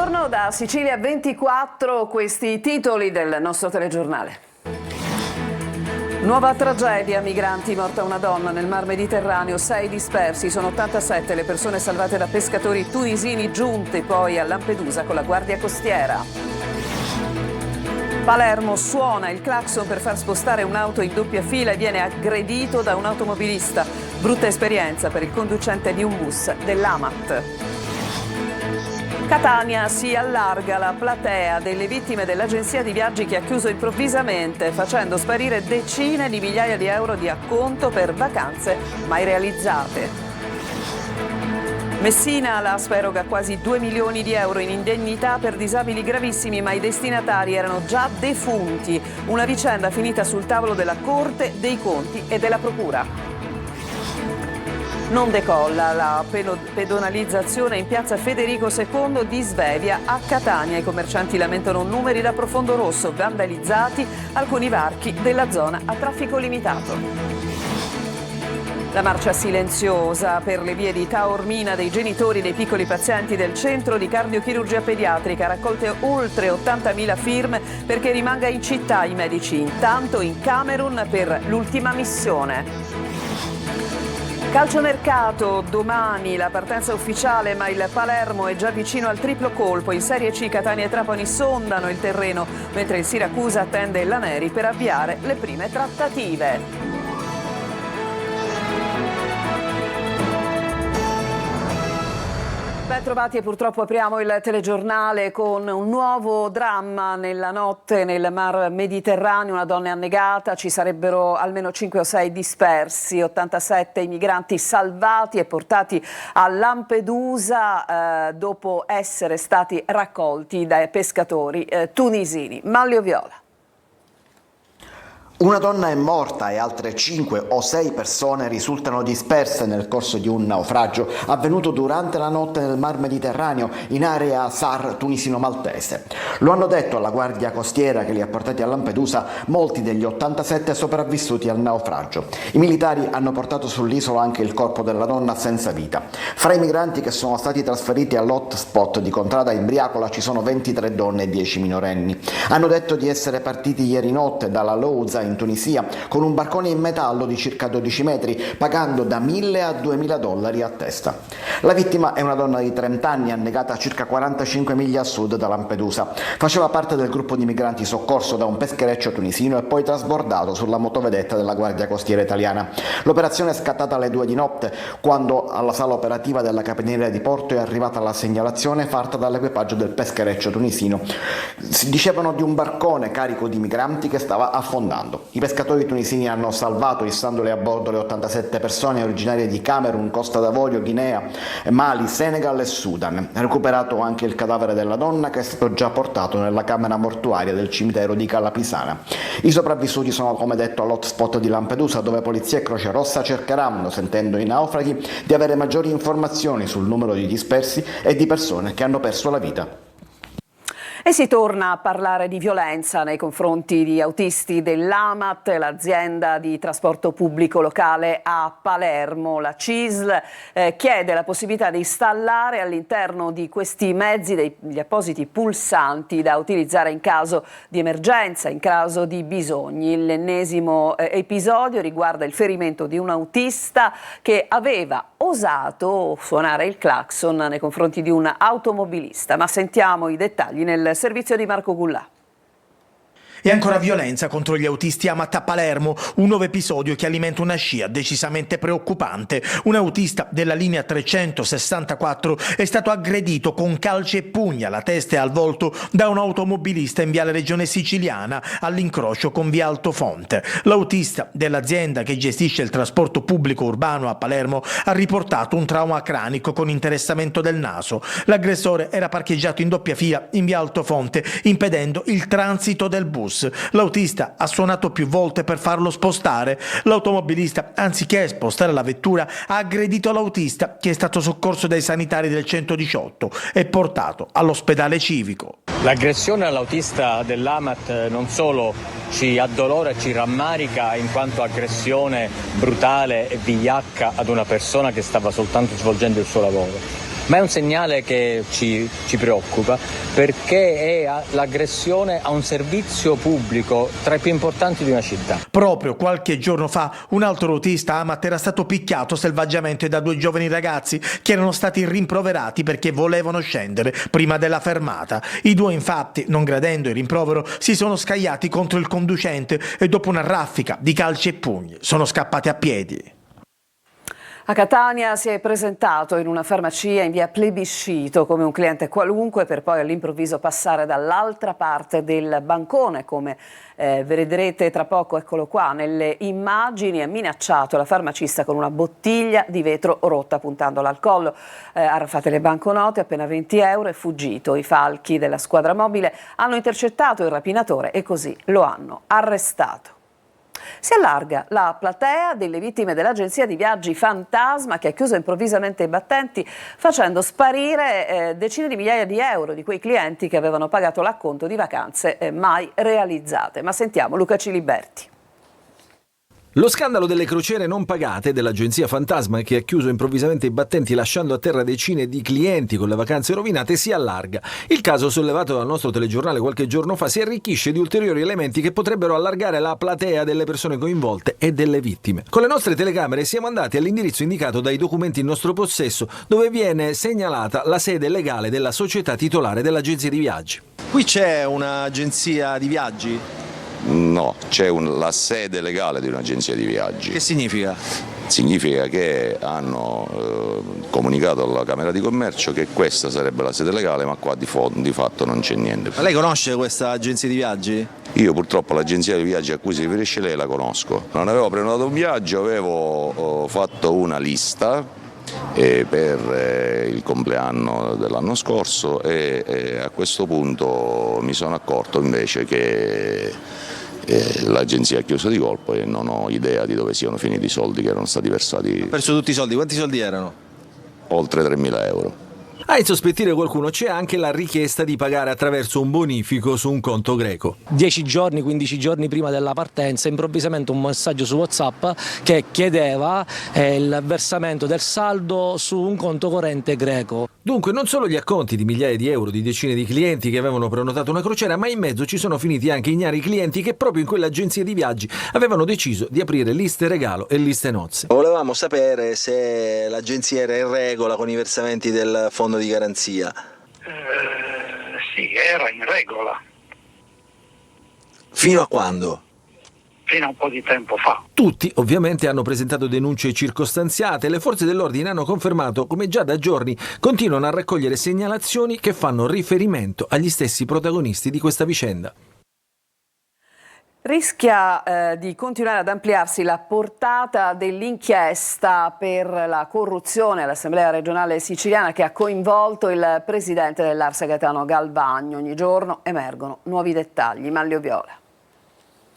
Buongiorno da Sicilia 24, questi titoli del nostro telegiornale. Nuova tragedia, migranti, morta una donna nel Mar Mediterraneo, 6 dispersi, sono 87 le persone salvate da pescatori tunisini giunti poi a Lampedusa con la Guardia Costiera. Palermo suona il clacson per far spostare un'auto in doppia fila e viene aggredito da un automobilista. Brutta esperienza per il conducente di un bus dell'Amat. Catania si allarga la platea delle vittime dell'agenzia di viaggi che ha chiuso improvvisamente, facendo sparire decine di migliaia di euro di acconto per vacanze mai realizzate. Messina, l'ASP eroga quasi 2 milioni di euro in indennità per disabili gravissimi, ma i destinatari erano già defunti. Una vicenda finita sul tavolo della Corte dei Conti e della Procura. Non decolla la pedonalizzazione in piazza Federico II di Svevia a Catania. I commercianti lamentano numeri da profondo rosso, vandalizzati alcuni varchi della zona a traffico limitato. La marcia silenziosa per le vie di Taormina dei genitori dei piccoli pazienti del centro di cardiochirurgia pediatrica. Raccolte oltre 80.000 firme perché rimanga in città i medici. Intanto in Camerun per l'ultima missione. Calciomercato, domani la partenza ufficiale, ma il Palermo è già vicino al triplo colpo. In Serie C Catania e Trapani sondano il terreno, mentre il Siracusa attende la Neri per avviare le prime trattative. Ben trovati e purtroppo apriamo il telegiornale con un nuovo dramma nella notte nel Mar Mediterraneo. Una donna è annegata, ci sarebbero almeno 5 o 6 dispersi, 87 i migranti salvati e portati a Lampedusa dopo essere stati raccolti dai pescatori tunisini. Manlio Viola. Una donna è morta e altre 5 o 6 persone risultano disperse nel corso di un naufragio avvenuto durante la notte nel Mar Mediterraneo in area SAR tunisino-maltese. Lo hanno detto alla Guardia Costiera che li ha portati a Lampedusa molti degli 87 sopravvissuti al naufragio. I militari hanno portato sull'isola anche il corpo della donna senza vita. Fra i migranti che sono stati trasferiti all'hotspot di Contrada Imbriacola ci sono 23 donne e 10 minorenni. Hanno detto di essere partiti ieri notte dalla Louza in Tunisia con un barcone in metallo di circa 12 metri, pagando da $1.000 a $2.000 a testa. La vittima è una donna di 30 anni annegata a circa 45 miglia a sud da Lampedusa. Faceva parte del gruppo di migranti soccorso da un peschereccio tunisino e poi trasbordato sulla motovedetta della Guardia Costiera italiana. L'operazione è scattata alle 2 di notte, quando alla sala operativa della Capitaneria di Porto è arrivata la segnalazione fatta dall'equipaggio del peschereccio tunisino. Si dicevano di un barcone carico di migranti che stava affondando. I pescatori tunisini hanno salvato, issandole a bordo, le 87 persone originarie di Camerun, Costa d'Avorio, Guinea, Mali, Senegal e Sudan. Recuperato anche il cadavere della donna, che è stato già portato nella camera mortuaria del cimitero di Calapisana. I sopravvissuti sono, come detto, all'hotspot di Lampedusa, dove polizia e Croce Rossa cercheranno, sentendo i naufraghi, di avere maggiori informazioni sul numero di dispersi e di persone che hanno perso la vita. E si torna a parlare di violenza nei confronti di autisti dell'Amat, l'azienda di trasporto pubblico locale a Palermo. La CISL chiede la possibilità di installare all'interno di questi mezzi degli appositi pulsanti da utilizzare in caso di emergenza, in caso di bisogni. L'ennesimo episodio riguarda il ferimento di un autista che aveva osato suonare il clacson nei confronti di un automobilista. Ma sentiamo i dettagli nel servizio di Marco Gullà. E ancora violenza contro gli autisti Amat a Palermo, un nuovo episodio che alimenta una scia decisamente preoccupante. Un autista della linea 364 è stato aggredito con calci e pugni alla testa e al volto da un automobilista in viale Regione Siciliana all'incrocio con via Altofonte. L'autista dell'azienda che gestisce il trasporto pubblico urbano a Palermo ha riportato un trauma cranico con interessamento del naso. L'aggressore era parcheggiato in doppia fila in via Altofonte, impedendo il transito del bus. L'autista ha suonato più volte per farlo spostare. L'automobilista, anziché spostare la vettura, ha aggredito l'autista, che è stato soccorso dai sanitari del 118 e portato all'ospedale civico. L'aggressione all'autista dell'Amat non solo ci addolora e ci rammarica in quanto aggressione brutale e vigliacca ad una persona che stava soltanto svolgendo il suo lavoro, ma è un segnale che ci preoccupa, perché è l'aggressione a un servizio pubblico tra i più importanti di una città. Proprio qualche giorno fa un altro autista Amat era stato picchiato selvaggiamente da 2 giovani ragazzi che erano stati rimproverati perché volevano scendere prima della fermata. I 2 infatti, non gradendo il rimprovero, si sono scagliati contro il conducente e dopo una raffica di calci e pugni sono scappati a piedi. A Catania si è presentato in una farmacia in via Plebiscito come un cliente qualunque per poi all'improvviso passare dall'altra parte del bancone, come vedrete tra poco, eccolo qua, nelle immagini, ha minacciato la farmacista con una bottiglia di vetro rotta puntandola al collo. Ha arraffato le banconote, appena 20 euro, è fuggito. I falchi della squadra mobile hanno intercettato il rapinatore e così lo hanno arrestato. Si allarga la platea delle vittime dell'agenzia di viaggi Fantasma che ha chiuso improvvisamente i battenti facendo sparire decine di migliaia di euro di quei clienti che avevano pagato l'acconto di vacanze mai realizzate. Ma sentiamo Luca Ciliberti. Lo scandalo delle crociere non pagate dell'agenzia Fantasma, che ha chiuso improvvisamente i battenti lasciando a terra decine di clienti con le vacanze rovinate, si allarga. Il caso, sollevato dal nostro telegiornale qualche giorno fa, si arricchisce di ulteriori elementi che potrebbero allargare la platea delle persone coinvolte e delle vittime. Con le nostre telecamere siamo andati all'indirizzo indicato dai documenti in nostro possesso, dove viene segnalata la sede legale della società titolare dell'agenzia di viaggi. Qui c'è un'agenzia di viaggi? No, c'è la sede legale di un'agenzia di viaggi. Che significa? Significa che hanno comunicato alla Camera di Commercio che questa sarebbe la sede legale, ma qua di fatto non c'è niente. Ma lei conosce questa agenzia di viaggi? Io purtroppo l'agenzia di viaggi a cui si riferisce lei la conosco. Non avevo prenotato un viaggio, avevo fatto una lista per il compleanno dell'anno scorso e a questo punto mi sono accorto invece che l'agenzia ha chiuso di colpo e non ho idea di dove siano finiti i soldi che erano stati versati. Ha perso tutti i soldi, quanti soldi erano? Oltre 3.000 euro. A insospettire qualcuno c'è anche la richiesta di pagare attraverso un bonifico su un conto greco. 10 giorni, 15 giorni prima della partenza, improvvisamente un messaggio su WhatsApp che chiedeva il versamento del saldo su un conto corrente greco. Dunque non solo gli acconti di migliaia di euro di decine di clienti che avevano prenotato una crociera, ma in mezzo ci sono finiti anche ignari clienti che proprio in quell'agenzia di viaggi avevano deciso di aprire liste regalo e liste nozze. Volevamo sapere se l'agenzia era in regola con i versamenti del fondo di garanzia. Sì, era in regola. Fino a quando? Fino a un po' di tempo fa. Tutti ovviamente hanno presentato denunce circostanziate. Le forze dell'ordine hanno confermato come già da giorni continuano a raccogliere segnalazioni che fanno riferimento agli stessi protagonisti di questa vicenda. Rischia di continuare ad ampliarsi la portata dell'inchiesta per la corruzione all'Assemblea regionale siciliana che ha coinvolto il presidente dell'Ars Gaetano Galvagno. Ogni giorno emergono nuovi dettagli. Manlio Viola.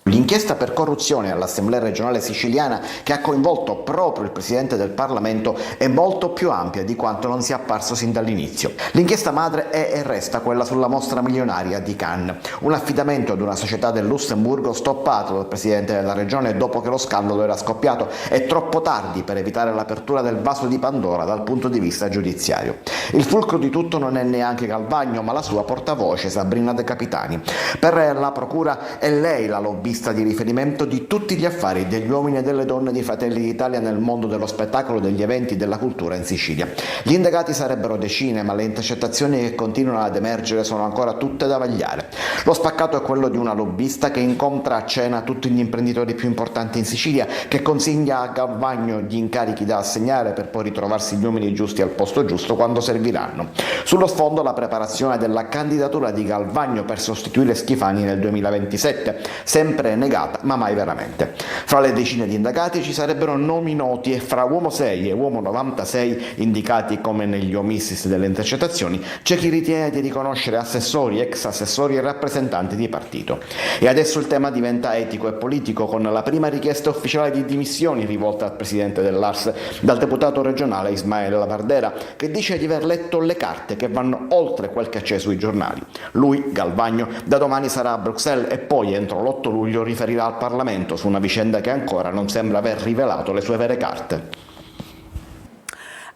L'inchiesta per corruzione all'Assemblea regionale siciliana, che ha coinvolto proprio il Presidente del Parlamento, è molto più ampia di quanto non sia apparso sin dall'inizio. L'inchiesta madre è e resta quella sulla mostra milionaria di Cannes, un affidamento ad una società del Lussemburgo stoppato dal Presidente della Regione dopo che lo scandalo era scoppiato e troppo tardi per evitare l'apertura del vaso di Pandora dal punto di vista giudiziario. Il fulcro di tutto non è neanche Galvagno, ma la sua portavoce Sabrina De Capitani. Per la procura è lei la lobbista di riferimento di tutti gli affari degli uomini e delle donne di Fratelli d'Italia nel mondo dello spettacolo, degli eventi e della cultura in Sicilia. Gli indagati sarebbero decine, ma le intercettazioni che continuano ad emergere sono ancora tutte da vagliare. Lo spaccato è quello di una lobbista che incontra a cena tutti gli imprenditori più importanti in Sicilia, che consiglia a Galvagno gli incarichi da assegnare per poi ritrovarsi gli uomini giusti al posto giusto quando serviranno. Sullo sfondo la preparazione della candidatura di Galvagno per sostituire Schifani nel 2027, sempre negata ma mai veramente. Fra le decine di indagati ci sarebbero nomi noti e fra uomo 6 e uomo 96 indicati come negli omissis delle intercettazioni c'è chi ritiene di riconoscere assessori, ex assessori e rappresentanti di partito. E adesso il tema diventa etico e politico, con la prima richiesta ufficiale di dimissioni rivolta al presidente dell'Ars dal deputato regionale Ismael Lavardera, che dice di aver letto le carte che vanno oltre quel che c'è sui giornali. Lui, Galvagno, da domani sarà a Bruxelles e poi entro l'8 luglio riferirà al Parlamento su una vicenda che ancora non sembra aver rivelato le sue vere carte.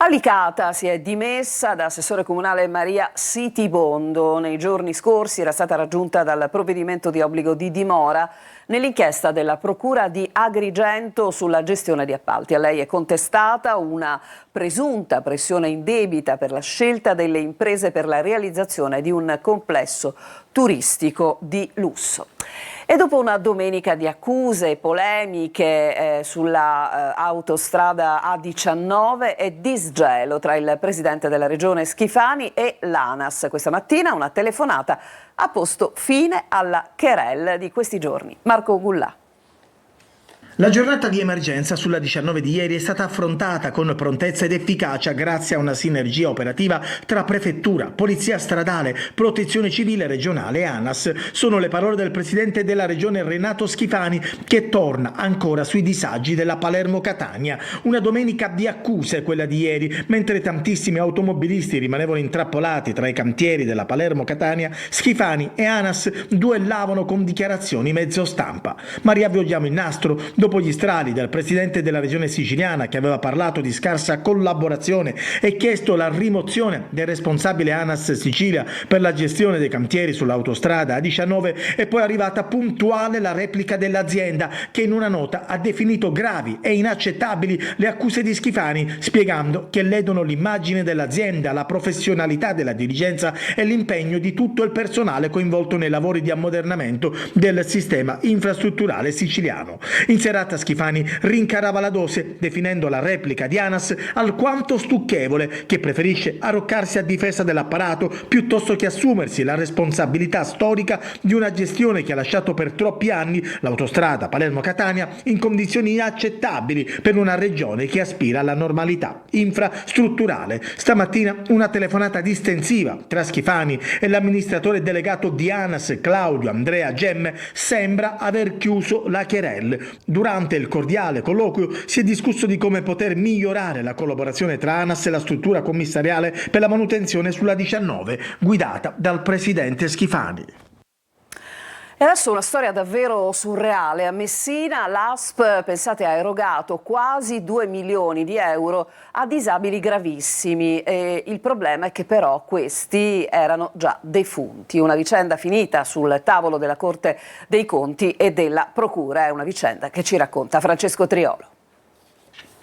Licata si è dimessa da assessore comunale Maria Sitibondo. Nei giorni scorsi era stata raggiunta dal provvedimento di obbligo di dimora nell'inchiesta della Procura di Agrigento sulla gestione di appalti. A lei è contestata una presunta pressione indebita per la scelta delle imprese per la realizzazione di un complesso turistico di lusso. E dopo una domenica di accuse e polemiche sulla autostrada A19 e disgelo tra il presidente della regione Schifani e l'ANAS, questa mattina una telefonata ha posto fine alla querelle di questi giorni. Marco Gullà. La giornata di emergenza sulla 19 di ieri è stata affrontata con prontezza ed efficacia grazie a una sinergia operativa tra prefettura, polizia stradale, protezione civile regionale e ANAS. Sono le parole del presidente della regione Renato Schifani, che torna ancora sui disagi della Palermo-Catania. Una domenica di accuse quella di ieri, mentre tantissimi automobilisti rimanevano intrappolati tra i cantieri della Palermo-Catania, Schifani e ANAS duellavano con dichiarazioni mezzo stampa. Ma riavvolgiamo il nastro. Dopo gli strali del presidente della regione siciliana, che aveva parlato di scarsa collaborazione e chiesto la rimozione del responsabile ANAS Sicilia per la gestione dei cantieri sull'autostrada A19, è poi arrivata puntuale la replica dell'azienda, che in una nota ha definito gravi e inaccettabili le accuse di Schifani, spiegando che ledono l'immagine dell'azienda, la professionalità della dirigenza e l'impegno di tutto il personale coinvolto nei lavori di ammodernamento del sistema infrastrutturale siciliano. In serata Schifani rincarava la dose, definendo la replica di ANAS alquanto stucchevole, che preferisce arroccarsi a difesa dell'apparato piuttosto che assumersi la responsabilità storica di una gestione che ha lasciato per troppi anni l'autostrada Palermo-Catania in condizioni inaccettabili per una regione che aspira alla normalità infrastrutturale. Stamattina una telefonata distensiva tra Schifani e l'amministratore delegato di ANAS Claudio Andrea Gemme sembra aver chiuso la querelle. Durante il cordiale colloquio si è discusso di come poter migliorare la collaborazione tra ANAS e la struttura commissariale per la manutenzione sulla 19, guidata dal presidente Schifani. E adesso una storia davvero surreale. A Messina l'ASP, pensate, ha erogato quasi 2 milioni di euro a disabili gravissimi. E il problema è che però questi erano già defunti. Una vicenda finita sul tavolo della Corte dei Conti e della Procura. È una vicenda che ci racconta Francesco Triolo.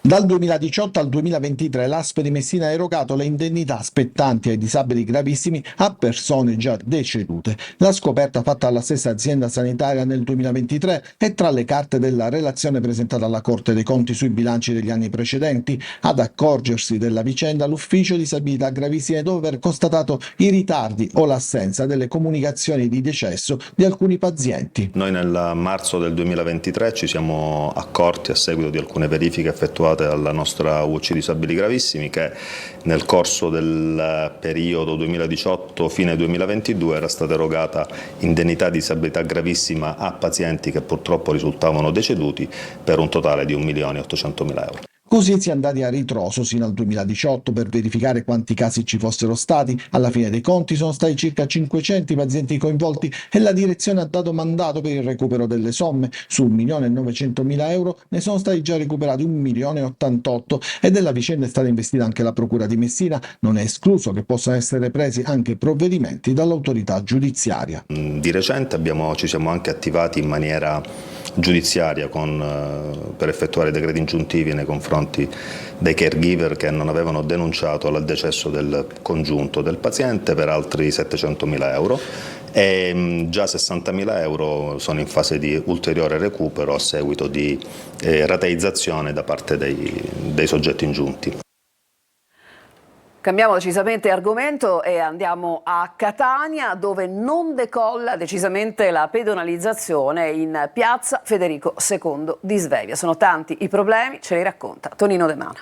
Dal 2018 al 2023 l'ASP di Messina ha erogato le indennità spettanti ai disabili gravissimi a persone già decedute. La scoperta fatta alla stessa azienda sanitaria nel 2023 è tra le carte della relazione presentata alla Corte dei Conti sui bilanci degli anni precedenti. Ad accorgersi della vicenda l'Ufficio Disabilità Gravissime, dopo aver constatato i ritardi o l'assenza delle comunicazioni di decesso di alcuni pazienti. Noi nel marzo del 2023 ci siamo accorti, a seguito di alcune verifiche effettuate alla nostra UC Disabili Gravissimi, che nel corso del periodo 2018 fine 2022 era stata erogata indennità di disabilità gravissima a pazienti che purtroppo risultavano deceduti per un totale di 1.800.000 euro. Così si è andati a ritroso sino al 2018 per verificare quanti casi ci fossero stati. Alla fine dei conti sono stati circa 500 i pazienti coinvolti e la direzione ha dato mandato per il recupero delle somme. Su 1.900.000 euro ne sono stati già recuperati 1.088.000 e della vicenda è stata investita anche la Procura di Messina. Non è escluso che possano essere presi anche provvedimenti dall'autorità giudiziaria. Di recente ci siamo anche attivati in maniera giudiziaria per effettuare decreti ingiuntivi nei confronti dei caregiver che non avevano denunciato il decesso del congiunto del paziente per altri 700.000 euro e già 60.000 euro sono in fase di ulteriore recupero a seguito di rateizzazione da parte dei soggetti ingiunti. Cambiamo decisamente argomento e andiamo a Catania, dove non decolla decisamente la pedonalizzazione in piazza Federico II di Svevia. Sono tanti i problemi, ce li racconta Tonino De Mana.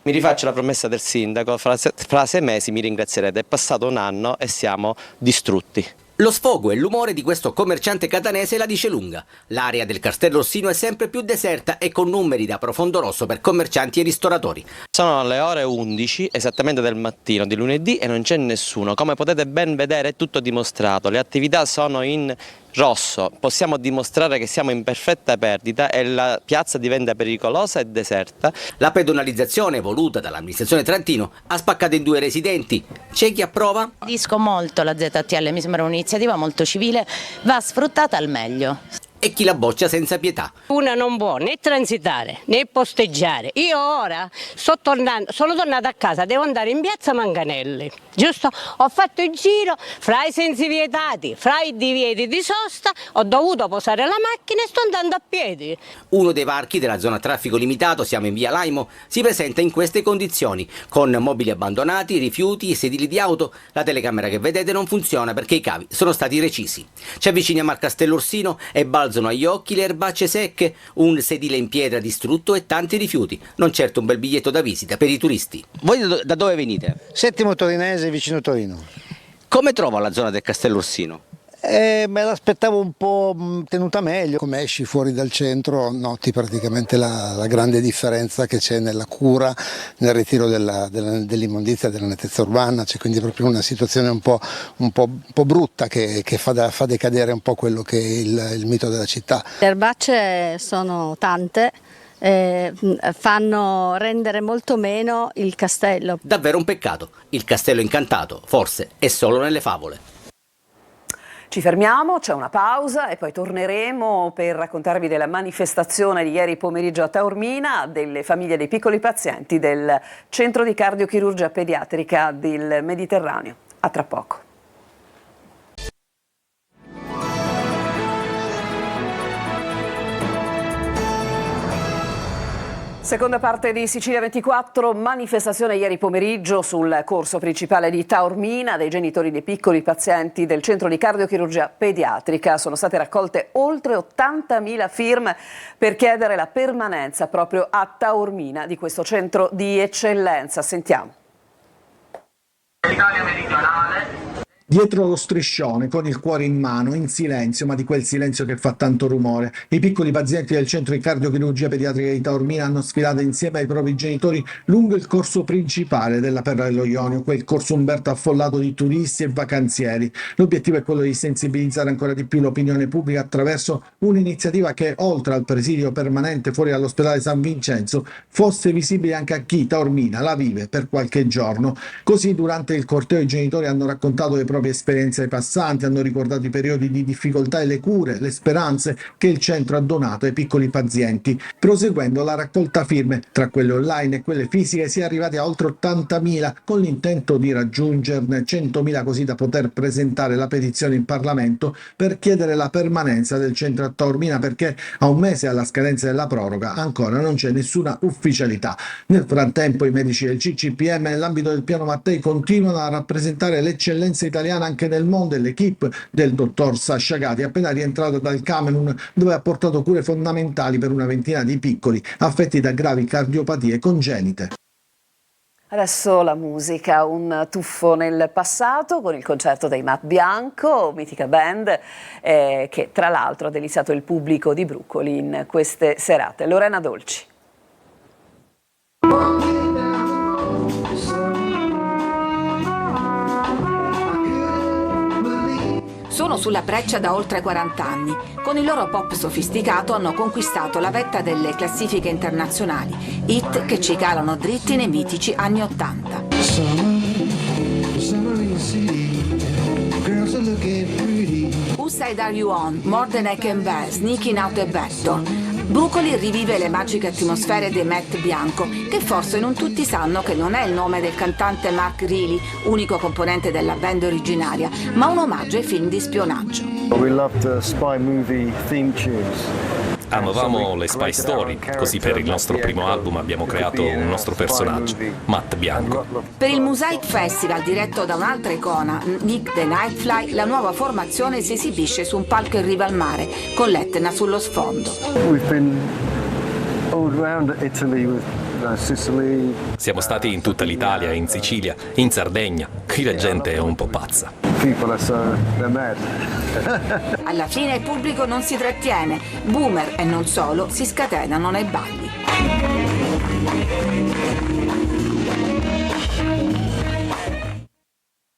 Mi rifaccio la promessa del sindaco, fra 6 mesi mi ringrazierete. È passato un anno e siamo distrutti. Lo sfogo e l'umore di questo commerciante catanese la dice lunga. L'area del Castello Orsino è sempre più deserta e con numeri da profondo rosso per commercianti e ristoratori. Sono le ore 11 esattamente del mattino di lunedì e non c'è nessuno. Come potete ben vedere è tutto dimostrato, le attività sono in rosso, possiamo dimostrare che siamo in perfetta perdita e la piazza diventa pericolosa e deserta. La pedonalizzazione voluta dall'amministrazione Trantino ha spaccato in due residenti. C'è chi approva? Gradisco molto la ZTL, mi sembra un'iniziativa molto civile, va sfruttata al meglio. E chi la boccia senza pietà. Una non può né transitare né posteggiare. Io ora sono tornata a casa, devo andare in piazza Manganelli, giusto? Ho fatto il giro fra i sensi vietati, fra i divieti di sosta, ho dovuto posare la macchina e sto andando a piedi. Uno dei varchi della zona traffico limitato, siamo in via Laimo, si presenta in queste condizioni, con mobili abbandonati, rifiuti, sedili di auto. La telecamera che vedete non funziona perché i cavi sono stati recisi. Ci avviciniamo al Castello Orsino e balzano agli occhi le erbacce secche, un sedile in pietra distrutto e tanti rifiuti. Non certo un bel biglietto da visita per i turisti. Voi da dove venite? Settimo Torinese, vicino Torino. Come trova la zona del Castello Orsino? Me l'aspettavo un po' tenuta meglio. Come esci fuori dal centro noti praticamente la grande differenza che c'è nella cura, nel ritiro dell'immondizia, della nettezza urbana, c'è quindi proprio una situazione un po' brutta che fa decadere un po' quello che è il mito della città. Le erbacce sono tante. Fanno rendere molto meno il castello. Davvero un peccato. Il castello incantato, forse, è solo nelle favole. Ci fermiamo, c'è una pausa e poi torneremo per raccontarvi della manifestazione di ieri pomeriggio a Taormina delle famiglie dei piccoli pazienti del Centro di Cardiochirurgia Pediatrica del Mediterraneo. A tra poco. Seconda parte di Sicilia 24, manifestazione ieri pomeriggio sul corso principale di Taormina dei genitori dei piccoli pazienti del Centro di Cardiochirurgia Pediatrica. Sono state raccolte oltre 80.000 firme per chiedere la permanenza proprio a Taormina di questo centro di eccellenza. Sentiamo. Italia meridionale. Dietro lo striscione, con il cuore in mano, in silenzio, ma di quel silenzio che fa tanto rumore, i piccoli pazienti del Centro di Cardiochirurgia Pediatrica di Taormina hanno sfilato insieme ai propri genitori lungo il corso principale della Perla dello Ionio, quel corso Umberto affollato di turisti e vacanzieri. L'obiettivo è quello di sensibilizzare ancora di più l'opinione pubblica attraverso un'iniziativa che, oltre al presidio permanente fuori dall'ospedale San Vincenzo, fosse visibile anche a chi Taormina la vive per qualche giorno. Così, durante il corteo, i genitori hanno raccontato le proprie esperienze ai passanti, hanno ricordato i periodi di difficoltà e le cure, le speranze che il centro ha donato ai piccoli pazienti. Proseguendo la raccolta firme, tra quelle online e quelle fisiche, si è arrivati a oltre 80.000 con l'intento di raggiungerne 100.000 così da poter presentare la petizione in Parlamento per chiedere la permanenza del centro a Taormina, perché a un mese alla scadenza della proroga ancora non c'è nessuna ufficialità. Nel frattempo i medici del CCPM nell'ambito del piano Mattei continuano a rappresentare l'eccellenza italiana anche nel mondo, e l'equipe del dottor Sasha Gatti, appena rientrato dal Camerun, dove ha portato cure fondamentali per una ventina di piccoli affetti da gravi cardiopatie congenite. Adesso la musica, un tuffo nel passato con il concerto dei Matt Bianco, mitica band che tra l'altro ha deliziato il pubblico di Brucoli in queste serate. Lorena Dolci. Sono sulla breccia da oltre 40 anni. Con il loro pop sofisticato hanno conquistato la vetta delle classifiche internazionali, hit che ci calano dritti nei mitici anni '80. Whose Side Are You On, More Than I Can Bear, Sneaking Out the Backdoor. Brucoli rivive le magiche atmosfere dei Matt Bianco, che forse non tutti sanno che non è il nome del cantante Mark Reilly, unico componente della band originaria, ma un omaggio ai film di spionaggio. We loved spy movie theme tunes. Amavamo le spy story, così per il nostro primo album abbiamo creato un nostro personaggio, Matt Bianco. Per il Mosaic Festival, diretto da un'altra icona, Nick the Nightfly, la nuova formazione si esibisce su un palco in riva al mare, con l'Etna sullo sfondo. Siamo stati in tutta l'Italia, in Sicilia, in Sardegna. Qui la gente è un po' pazza. people, so they're mad. Alla fine il pubblico non si trattiene, boomer e non solo si scatenano nei balli.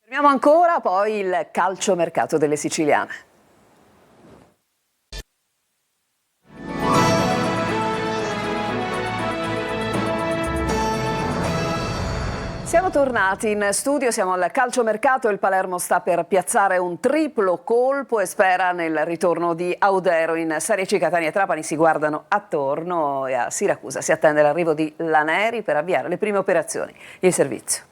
Fermiamo ancora poi il calciomercato delle siciliane. Siamo tornati in studio, siamo al calciomercato, il Palermo sta per piazzare un triplo colpo e spera nel ritorno di Audero. In Serie C Catania e Trapani si guardano attorno e a Siracusa si attende l'arrivo di Laneri per avviare le prime operazioni. Il servizio.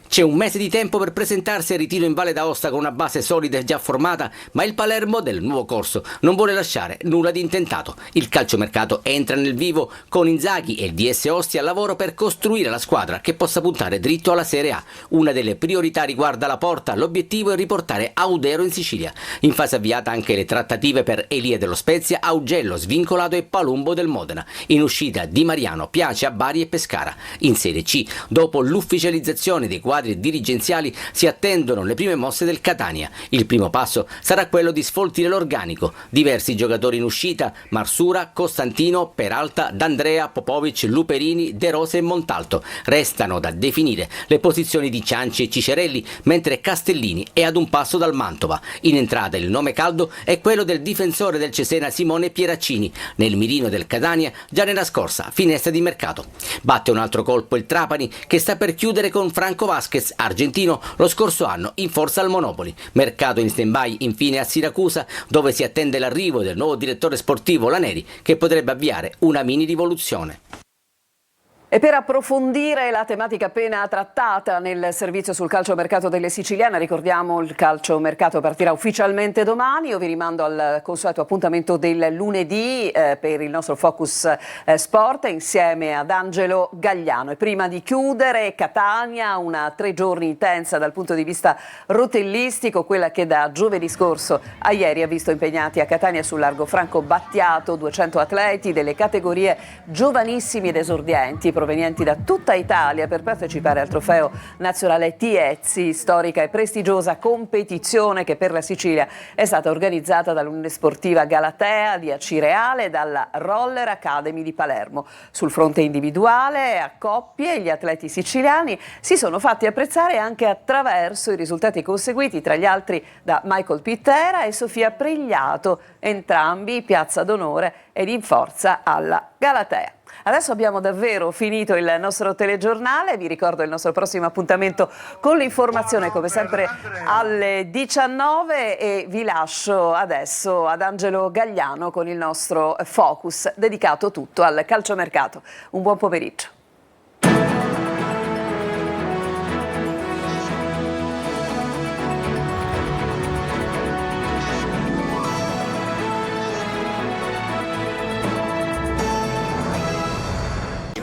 C'è un mese di tempo per presentarsi al ritiro in Valle d'Aosta con una base solida e già formata, ma il Palermo del nuovo corso non vuole lasciare nulla di intentato. Il calciomercato entra nel vivo con Inzaghi e il DS Ostia al lavoro per costruire la squadra che possa puntare dritto alla Serie A. Una delle priorità riguarda la porta, l'obiettivo è riportare Audero in Sicilia. In fase avviata anche le trattative per Elia dello Spezia, Augello svincolato e Palumbo del Modena. In uscita Di Mariano, Piace a Bari e Pescara. In Serie C, dopo l'ufficializzazione dei quadri dirigenziali, si attendono le prime mosse del Catania. Il primo passo sarà quello di sfoltire l'organico. Diversi giocatori in uscita: Marsura, Costantino, Peralta, D'Andrea, Popovic, Luperini, De Rose e Montalto. Restano da definire le posizioni di Cianci e Cicerelli, mentre Castellini è ad un passo dal Mantova. In entrata il nome caldo è quello del difensore del Cesena Simone Pieraccini, nel mirino del Catania già nella scorsa finestra di mercato. Batte un altro colpo il Trapani, che sta per chiudere con Franco Vasquez, argentino, lo scorso anno in forza al Monopoli. Mercato in stand-by infine a Siracusa, dove si attende l'arrivo del nuovo direttore sportivo Laneri, che potrebbe avviare una mini rivoluzione. E per approfondire la tematica appena trattata nel servizio sul calciomercato delle siciliane, ricordiamo il calciomercato partirà ufficialmente domani. Io vi rimando al consueto appuntamento del lunedì per il nostro Focus Sport insieme ad Angelo Gagliano. E prima di chiudere, Catania, una 3 giorni intensa dal punto di vista rotellistico, quella che da giovedì scorso a ieri ha visto impegnati a Catania sul largo Franco Battiato 200 atleti delle categorie giovanissimi ed esordienti provenienti da tutta Italia per partecipare al trofeo nazionale Tiezzi, storica e prestigiosa competizione che per la Sicilia è stata organizzata dall'Unione Sportiva Galatea di Acireale e dalla Roller Academy di Palermo. Sul fronte individuale, a coppie, gli atleti siciliani si sono fatti apprezzare anche attraverso i risultati conseguiti, tra gli altri da Michael Pittera e Sofia Prigliato, entrambi piazza d'onore ed in forza alla Galatea. Adesso abbiamo davvero finito il nostro telegiornale, vi ricordo il nostro prossimo appuntamento con l'informazione come sempre alle 19 e vi lascio adesso ad Angelo Gagliano con il nostro Focus dedicato tutto al calciomercato. Un buon pomeriggio.